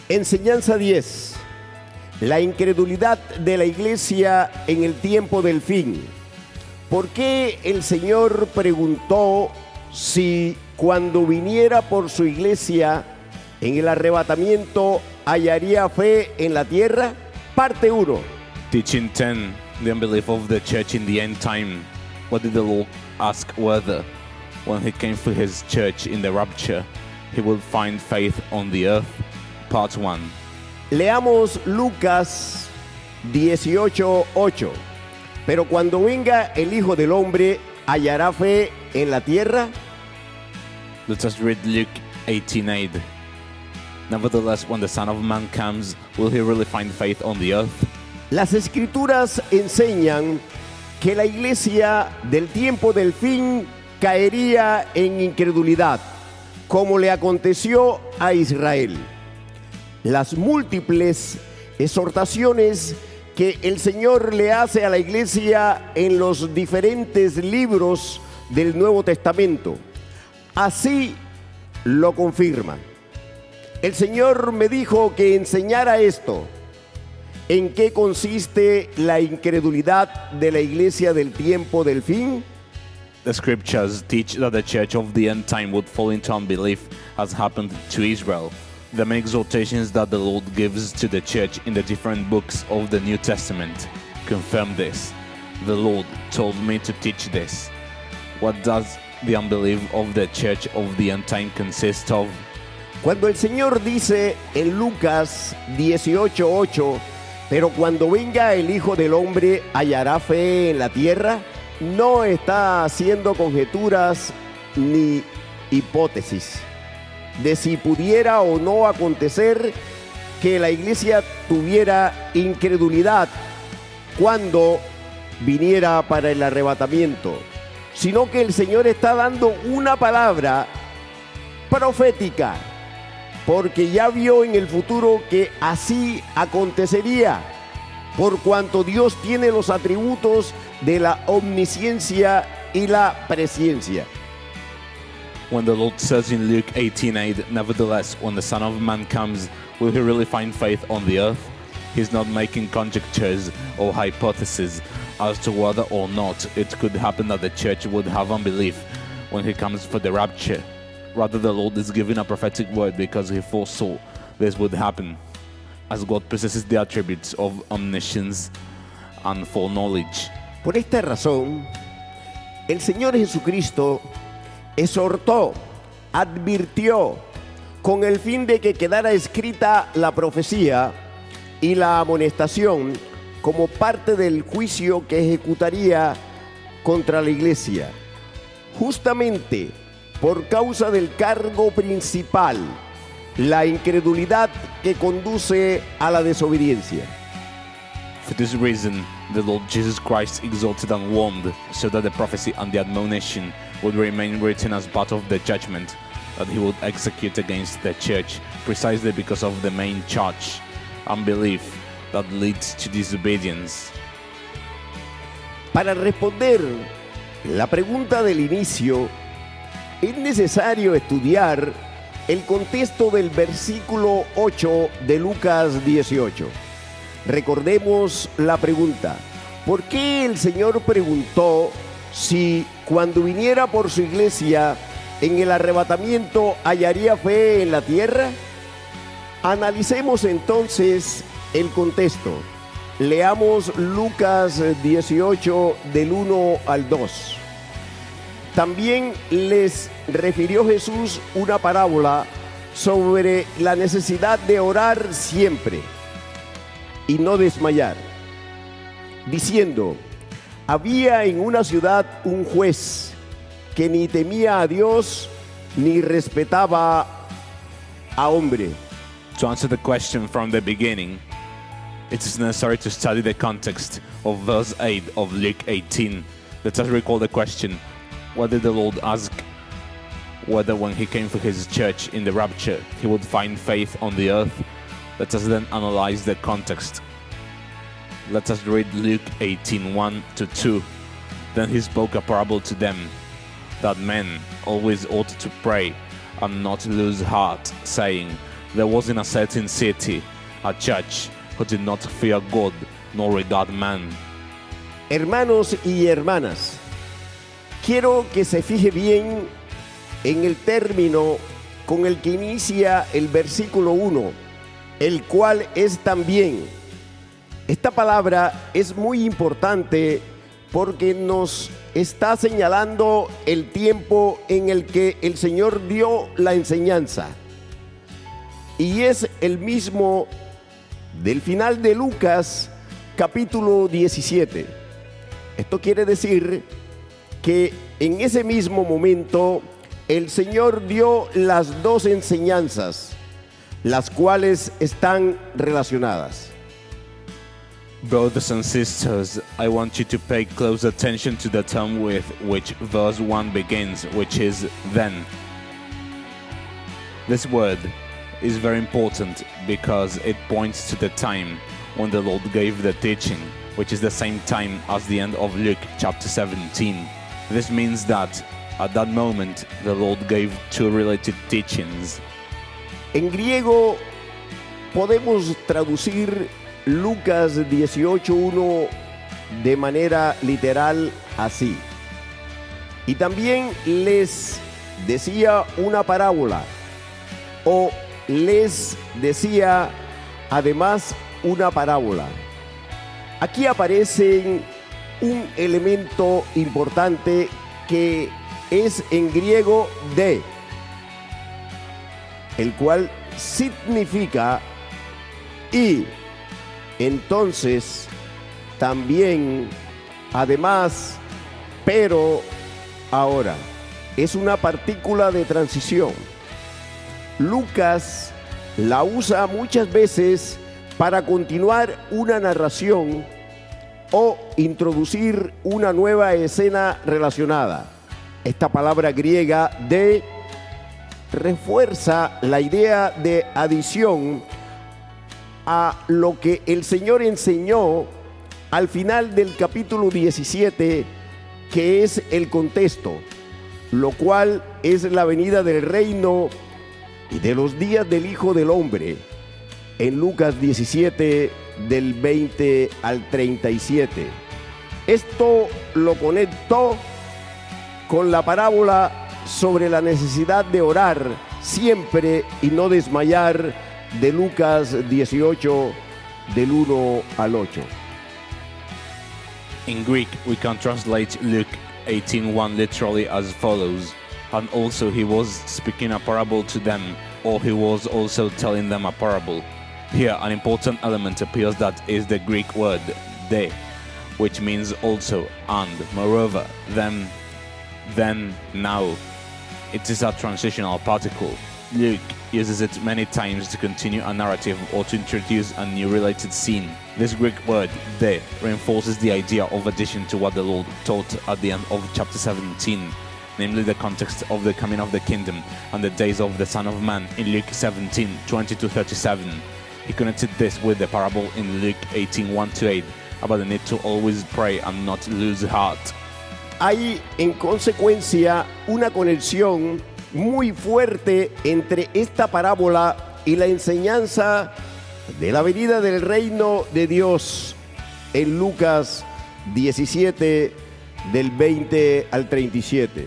Enseñanza 10. La incredulidad de la iglesia en el tiempo del fin. ¿Por qué el Señor preguntó si cuando viniera por su iglesia en el arrebatamiento hallaría fe en la tierra? Parte 1. Teaching 10, the unbelief of the church in the end time. What did the Lord ask whether, when he came for his church in the rapture, he would find faith on the earth? Part 1. Leamos Lucas 18:8. Pero cuando venga el Hijo del Hombre, ¿hallará fe en la tierra? Let us read Luke 18:8. Nevertheless, when the Son of Man comes, will he really find faith on the earth? Las Escrituras enseñan que la iglesia del tiempo del fin caería en incredulidad, como le aconteció a Israel. Las múltiples exhortaciones que el Señor le hace a la iglesia en los diferentes libros del Nuevo Testamento, así lo confirman. El Señor me dijo que enseñara esto. ¿En qué consiste la incredulidad de la iglesia del tiempo del fin? The scriptures teach that the church of the end time would fall into unbelief, as happened to Israel. The many exhortations that the Lord gives to the church in the different books of the New Testament confirm this. The Lord told me to teach this. What does the unbelief of the church of the end time consist of? Cuando el Señor dice en Lucas 18:8, pero cuando venga el Hijo del Hombre, ¿hallará fe en la tierra? No está haciendo conjeturas ni hipótesis de si pudiera o no acontecer que la iglesia tuviera incredulidad cuando viniera para el arrebatamiento, sino que el Señor está dando una palabra profética, porque ya vio en el futuro que así acontecería, por cuanto Dios tiene los atributos de la omnisciencia y la presciencia. When the Lord says in Luke 18:8, nevertheless, when the Son of Man comes, will he really find faith on the earth? He's not making conjectures or hypotheses as to whether or not it could happen that the church would have unbelief when he comes for the rapture. Rather, the Lord is giving a prophetic word because he foresaw this would happen, as God possesses the attributes of omniscience and foreknowledge. Por esta razón, el Señor Jesucristo exhortó, advirtió, con el fin de que quedara escrita la profecía y la amonestación como parte del juicio que ejecutaría contra la iglesia, justamente por causa del cargo principal, la incredulidad que conduce a la desobediencia. For this reason, the Lord Jesus Christ exalted and warned, so that the prophecy and the admonition would remain written as part of the judgment that he would execute against the church, precisely because of the main charge, unbelief, that leads to disobedience. Para responder la pregunta del inicio, es necesario estudiar el contexto del versículo 8 de Lucas 18. Recordemos la pregunta. ¿Por qué el Señor preguntó si cuando viniera por su iglesia en el arrebatamiento hallaría fe en la tierra? Analicemos entonces el contexto. Leamos Lucas 18 del 1 al 2. También les refirió Jesús una parábola sobre la necesidad de orar siempre y no desmayar, diciendo: había en una ciudad un juez que ni temía a Dios ni respetaba a hombre. To answer the question from the beginning, it is necessary to study the context of verse 8 of Luke 18. Let us recall the question. What did the Lord ask? Whether when he came for his church in the rapture, he would find faith on the earth? Let us then analyze the context. Let us read Luke 18:1-2. Then he spoke a parable to them, that men always ought to pray and not lose heart, saying, there was in a certain city a judge who did not fear God nor regard man. Hermanos y hermanas, quiero que se fije bien en el término con el que inicia el versículo 1, el cual es también. Esta palabra es muy importante porque nos está señalando el tiempo en el que el Señor dio la enseñanza. Y es el mismo del final de Lucas, capítulo 17. Esto quiere decir que en ese mismo momento el Señor dio las dos enseñanzas, las cuales están relacionadas. Brothers and sisters, I want you to pay close attention to the term with which verse 1 begins, which is then. This word is very important because it points to the time when the Lord gave the teaching, which is the same time as the end of Luke chapter 17. This means that at that moment the Lord gave two related teachings. En griego podemos traducir Lucas 18:1 de manera literal así. Y también les decía una parábola, o les decía además una parábola. Aquí aparece un elemento importante que es en griego de, el cual significa y, entonces, también, además, pero, ahora. Es una partícula de transición. Lucas la usa muchas veces para continuar una narración o introducir una nueva escena relacionada. Esta palabra griega de refuerza la idea de adición a lo que el Señor enseñó al final del capítulo 17, que es el contexto, lo cual es la venida del reino y de los días del Hijo del Hombre, en Lucas 17, del 20 al 37. Esto lo conectó con la parábola sobre la necesidad de orar siempre y no desmayar, de Lucas 18, del 1 al 8. In Greek, we can translate Luke 18:1 literally as follows: and also he was speaking a parable to them, or he was also telling them a parable. Here, an important element appears, that is the Greek word de, which means also, and, moreover, then, now. It is a transitional particle. Luke uses it many times to continue a narrative or to introduce a new related scene. This Greek word, de, reinforces the idea of addition to what the Lord taught at the end of chapter 17, namely the context of the coming of the kingdom and the days of the Son of Man in Luke 17, 20-37. He connected this with the parable in Luke 18, 1-8, about the need to always pray and not lose heart. Hay en consecuencia una conexión muy fuerte entre esta parábola y la enseñanza de la venida del reino de Dios en Lucas 17, del 20 al 37.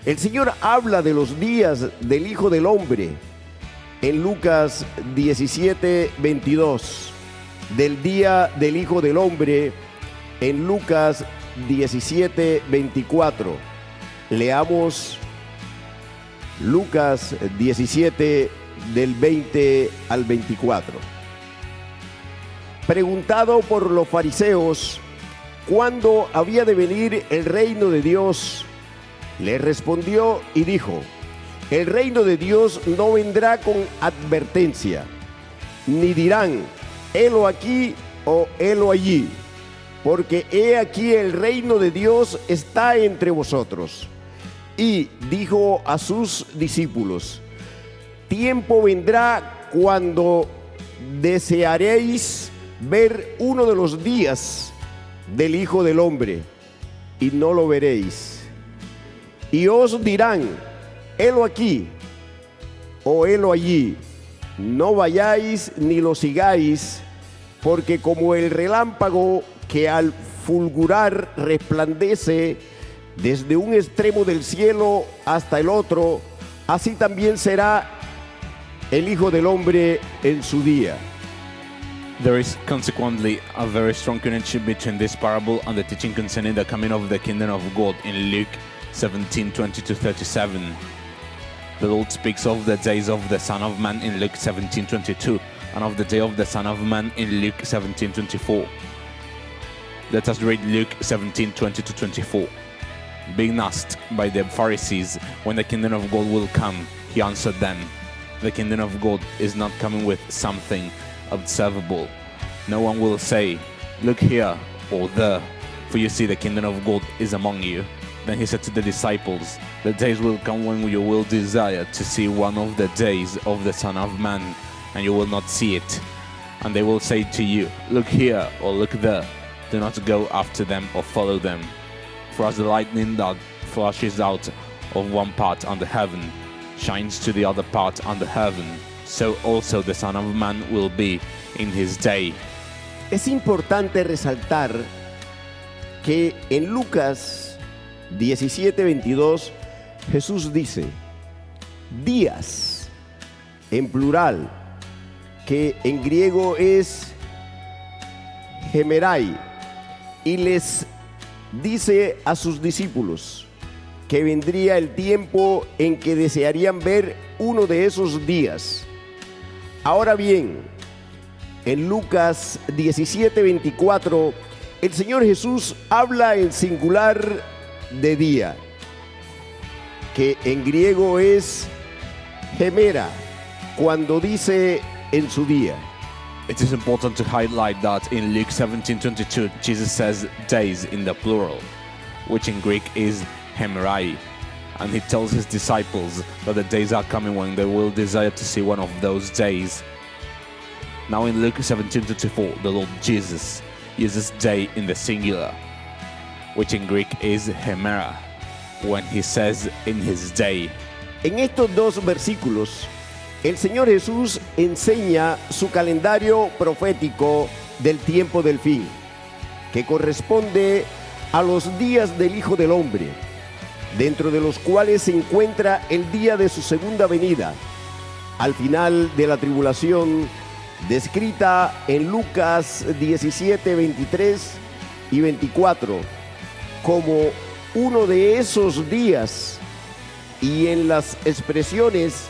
El Señor habla de los días del Hijo del Hombre en Lucas 17, 22, del día del Hijo del Hombre en Lucas 17, 24. Leamos Lucas 17, del 20 al 24. Preguntado por los fariseos cuándo había de venir el reino de Dios, le respondió y dijo: el reino de Dios no vendrá con advertencia, ni dirán, helo aquí o helo allí, porque he aquí el reino de Dios está entre vosotros. Y dijo a sus discípulos: tiempo vendrá cuando desearéis ver uno de los días del Hijo del Hombre, y no lo veréis. Y os dirán, helo aquí o helo allí, no vayáis ni lo sigáis, porque como el relámpago que al fulgurar resplandece desde un extremo del cielo hasta el otro, así también será el Hijo del Hombre en su día. There is consequently a very strong connection between this parable and the teaching concerning the coming of the kingdom of God in Luke 17:20-37. The Lord speaks of the days of the Son of Man in Luke 17:22 and of the day of the Son of Man in Luke 17:24. Let us read Luke 17:20-24. Being asked by the Pharisees when the kingdom of God will come, he answered them, "The kingdom of God is not coming with something observable. No one will say, 'Look here,' or 'there,' for you see the kingdom of God is among you." Then he said to the disciples, "The days will come when you will desire to see one of the days of the Son of Man, and you will not see it. And they will say to you, 'Look here,' or 'Look there.' Do not go after them or follow them. For as the lightning that flashes out of one part under heaven shines to the other part under heaven, so also the Son of Man will be in his day." Es importante resaltar que en Lucas 17:22 Jesús dice días en plural, que en griego es hemerai, y les dice a sus discípulos que vendría el tiempo en que desearían ver uno de esos días. Ahora bien, en Lucas 17:24, el Señor Jesús habla en singular de día, que en griego es hemera, cuando dice en su día. It is important to highlight that in Luke 17:22, Jesus says days in the plural, which in Greek is hemerai, and he tells his disciples that the days are coming when they will desire to see one of those days. Now in Luke 17:24, the Lord Jesus uses day in the singular, which in Greek is hemera, when he says in his day. En estos dos versículos, el Señor Jesús enseña su calendario profético del tiempo del fin, que corresponde a los días del Hijo del Hombre, dentro de los cuales se encuentra el día de su segunda venida, al final de la tribulación, descrita en Lucas 17:23 y 24, como uno de esos días, y en las expresiones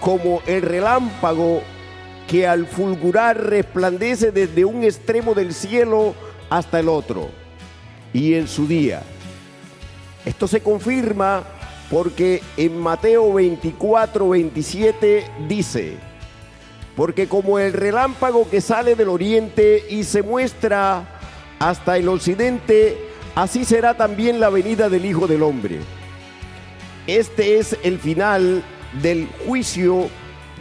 como el relámpago que al fulgurar resplandece desde un extremo del cielo hasta el otro, y en su día. Esto se confirma porque en Mateo 24:27 dice: "Porque como el relámpago que sale del oriente y se muestra hasta el occidente, así será también la venida del Hijo del Hombre". Este es el final del juicio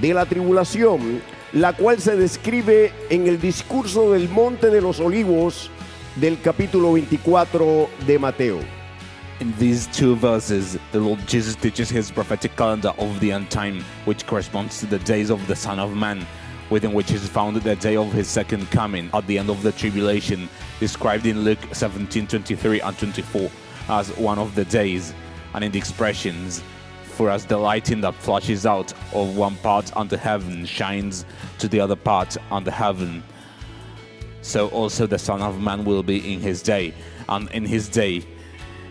de la tribulación, la cual se describe en el discurso del Monte de los Olivos del capítulo 24 de Mateo. In these two verses, the Lord Jesus teaches his prophetic calendar of the end time, which corresponds to the days of the Son of Man, within which is found the day of his second coming at the end of the tribulation, described in Luke 17:23 and 24 as one of the days, and in the expressions, "For as the lightning that flashes out of one part unto heaven shines to the other part unto heaven, so also the Son of Man will be in his day." And in his day,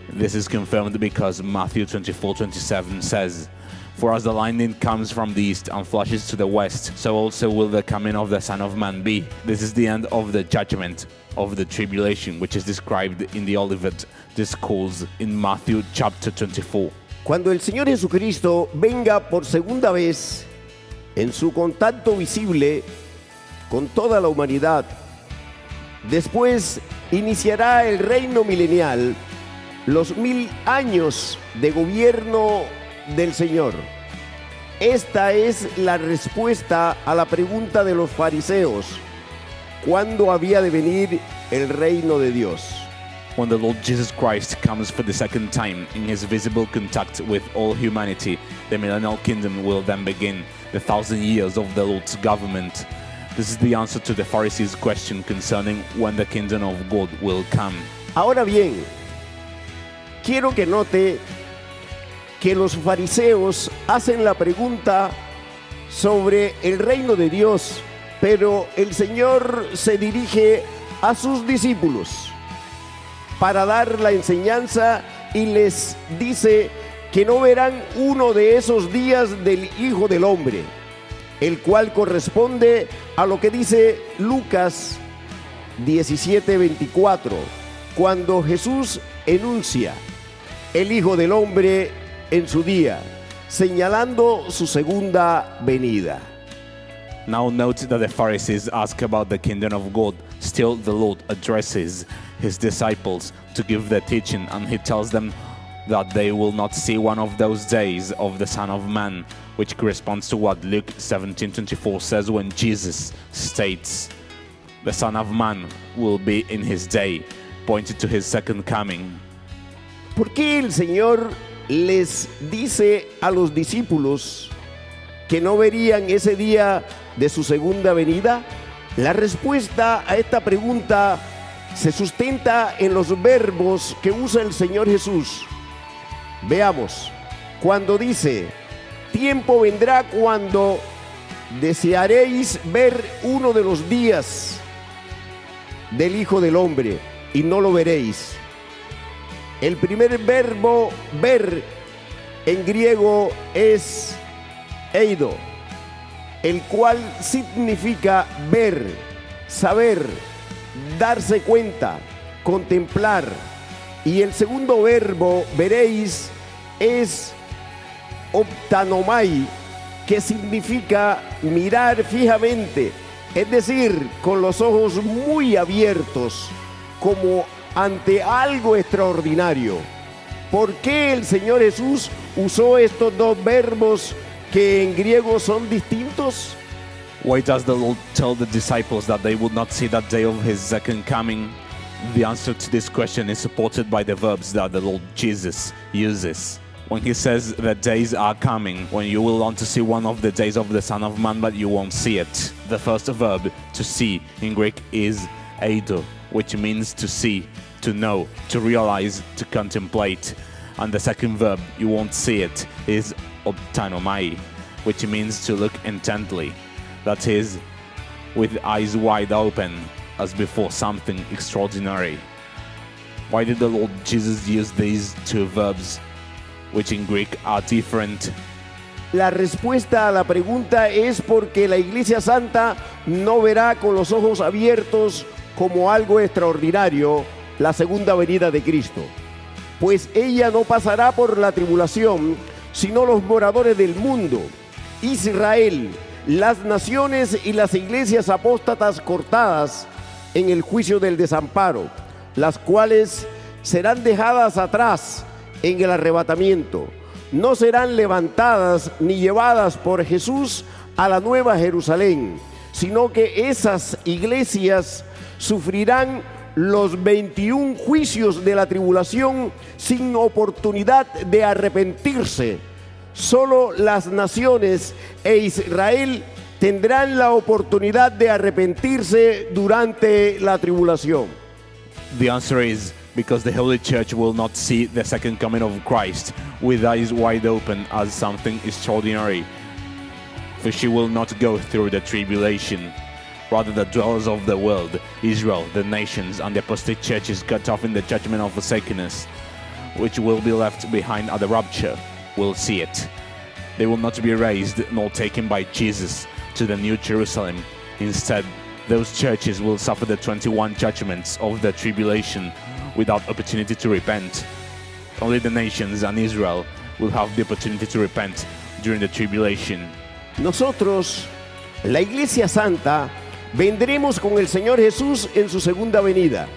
this is confirmed because Matthew 24:27 says, "For as the lightning comes from the east and flashes to the west, so also will the coming of the Son of Man be." This is the end of the judgment of the tribulation, which is described in the Olivet Discourse in Matthew chapter 24. Cuando el Señor Jesucristo venga por segunda vez en su contacto visible con toda la humanidad, después iniciará el reino milenial, los 1000 años de gobierno del Señor. Esta es la respuesta a la pregunta de los fariseos: ¿cuándo había de venir el reino de Dios? When the Lord Jesus Christ comes for the second time in his visible contact with all humanity, the millennial kingdom will then begin, the 1,000 years of the Lord's government. This is the answer to the Pharisees' question concerning when the kingdom of God will come. Ahora bien, quiero que note que los fariseos hacen la pregunta sobre el reino de Dios, pero el Señor se dirige a sus discípulos para dar la enseñanza y les dice que no verán uno de esos días del Hijo del Hombre, el cual corresponde a lo que dice Lucas 17:24, cuando Jesús enuncia el Hijo del Hombre en su día, señalando su segunda venida. Now note that the Pharisees ask about the kingdom of God. Still, the Lord addresses his disciples to give their teaching, and he tells them that they will not see one of those days of the Son of Man, which corresponds to what Luke 17:24 says when Jesus states, the Son of Man will be in his day, pointing to his second coming. ¿Por qué el Señor les dice a los discípulos que no verían ese día de su segunda venida? La respuesta a esta pregunta se sustenta en los verbos que usa el Señor Jesús. Veamos, cuando dice, tiempo vendrá cuando desearéis ver uno de los días del Hijo del Hombre y no lo veréis. El primer verbo ver en griego es eido, el cual significa ver, saber, darse cuenta, contemplar. Y el segundo verbo, veréis, es optanomai, que significa mirar fijamente, es decir, con los ojos muy abiertos, como ante algo extraordinario. ¿Por qué el Señor Jesús usó estos dos verbos que en griego son distintos? Why does the Lord tell the disciples that they would not see that day of his second coming? The answer to this question is supported by the verbs that the Lord Jesus uses. When he says that days are coming, when you will want to see one of the days of the Son of Man, but you won't see it. The first verb, to see, in Greek is eido, which means to see, to know, to realize, to contemplate. And the second verb, you won't see it, is optanomai, which means to look intently. That is, with eyes wide open, as before something extraordinary. Why did the Lord Jesus use these two verbs, which in Greek are different? La respuesta a la pregunta es porque la Iglesia Santa no verá con los ojos abiertos como algo extraordinario la segunda venida de Cristo, pues ella no pasará por la tribulación, sino los moradores del mundo, Israel, las naciones y las iglesias apóstatas cortadas en el juicio del desamparo, las cuales serán dejadas atrás en el arrebatamiento. No serán levantadas ni llevadas por Jesús a la nueva Jerusalén, sino que esas iglesias sufrirán los 21 juicios de la tribulación sin oportunidad de arrepentirse. Solo las naciones e Israel tendrán la oportunidad de arrepentirse durante la tribulación. The answer is because the Holy Church will not see the second coming of Christ with eyes wide open as something extraordinary, for she will not go through the tribulation. Rather, the dwellers of the world, Israel, the nations, and the apostate churches cut off in the judgment of forsakenness, which will be left behind at the rapture, will see it. They will not be raised nor taken by Jesus to the New Jerusalem. Instead, those churches will suffer the 21 judgments of the tribulation without opportunity to repent. Only the nations and Israel will have the opportunity to repent during the tribulation. Nosotros, la Iglesia Santa, vendremos con el Señor Jesús en su segunda venida.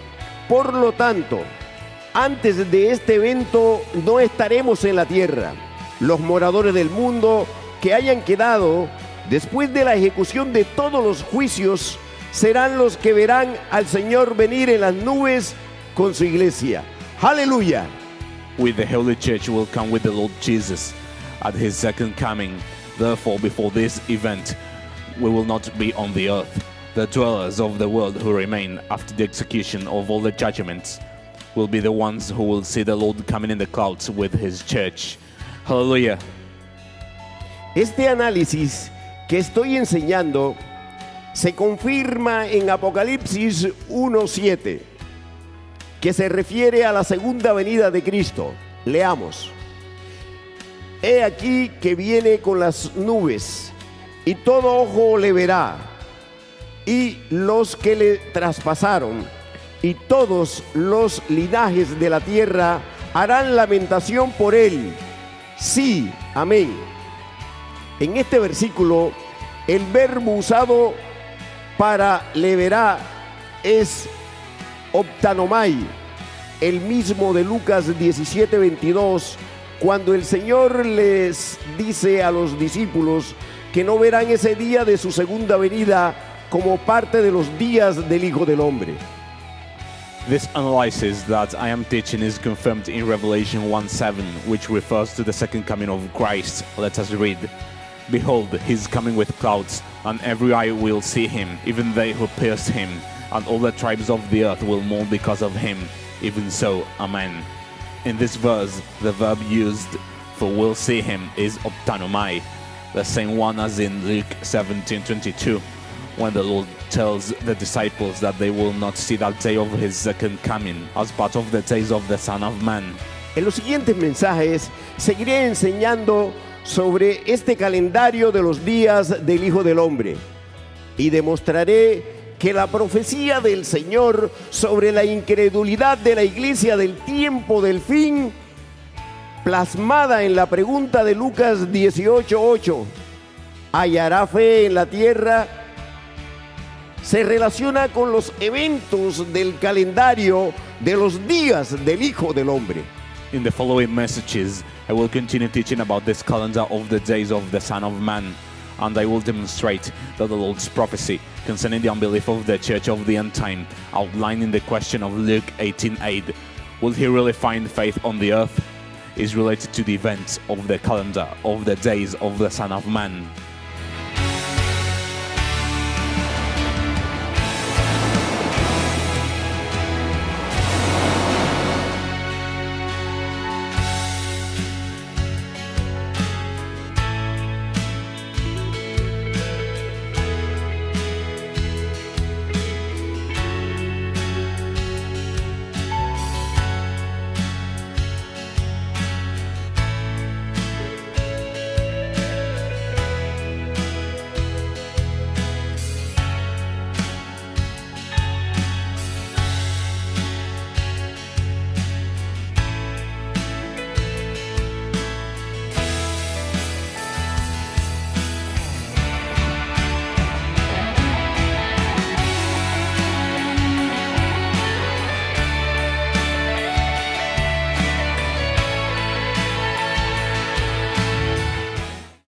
Por lo tanto, antes de este evento no estaremos en la tierra. Los moradores del mundo que hayan quedado después de la ejecución de todos los juicios serán los que verán al Señor venir en las nubes con su iglesia. Aleluya. With the Holy Church will come with the Lord Jesus at his second coming. Therefore, before this event, we will not be on the earth. The dwellers of the world who remain after the execution of all the judgments will be the ones who will see the Lord coming in the clouds with his church. Hallelujah. Este análisis que estoy enseñando se confirma en Apocalipsis 1:7, que se refiere a la segunda venida de Cristo. Leamos. He aquí que viene con las nubes, y todo ojo le verá, y los que le traspasaron, y todos los linajes de la tierra harán lamentación por él. Sí, amén. En este versículo, el verbo usado para le verá es optanomai, el mismo de Lucas 17:22, cuando el Señor les dice a los discípulos que no verán ese día de su segunda venida como parte de los días del Hijo del Hombre. This analysis that I am teaching is confirmed in Revelation 1:7, which refers to the second coming of Christ. Let us read. Behold, he is coming with clouds, and every eye will see him, even they who pierced him, and all the tribes of the earth will mourn because of him. Even so, amen. In this verse, the verb used for will see him is optanomai, the same one as in Luke 17:22, when the Lord tells the disciples that they will not see that day of his second coming as part of the days of the Son of Man. En los siguientes mensajes seguiré enseñando sobre este calendario de los días del Hijo del Hombre y demostraré que la profecía del Señor sobre la incredulidad de la iglesia del tiempo del fin, plasmada en la pregunta de Lucas 18:8, ¿hallará fe en la tierra?, se relaciona con los eventos del calendario de los días del Hijo del Hombre. In the following messages, I will continue teaching about this calendar of the days of the Son of Man, and I will demonstrate that the Lord's prophecy concerning the unbelief of the church of the end time, outlining the question of Luke 18:8, will he really find faith on the earth, is related to the events of the calendar of the days of the Son of Man.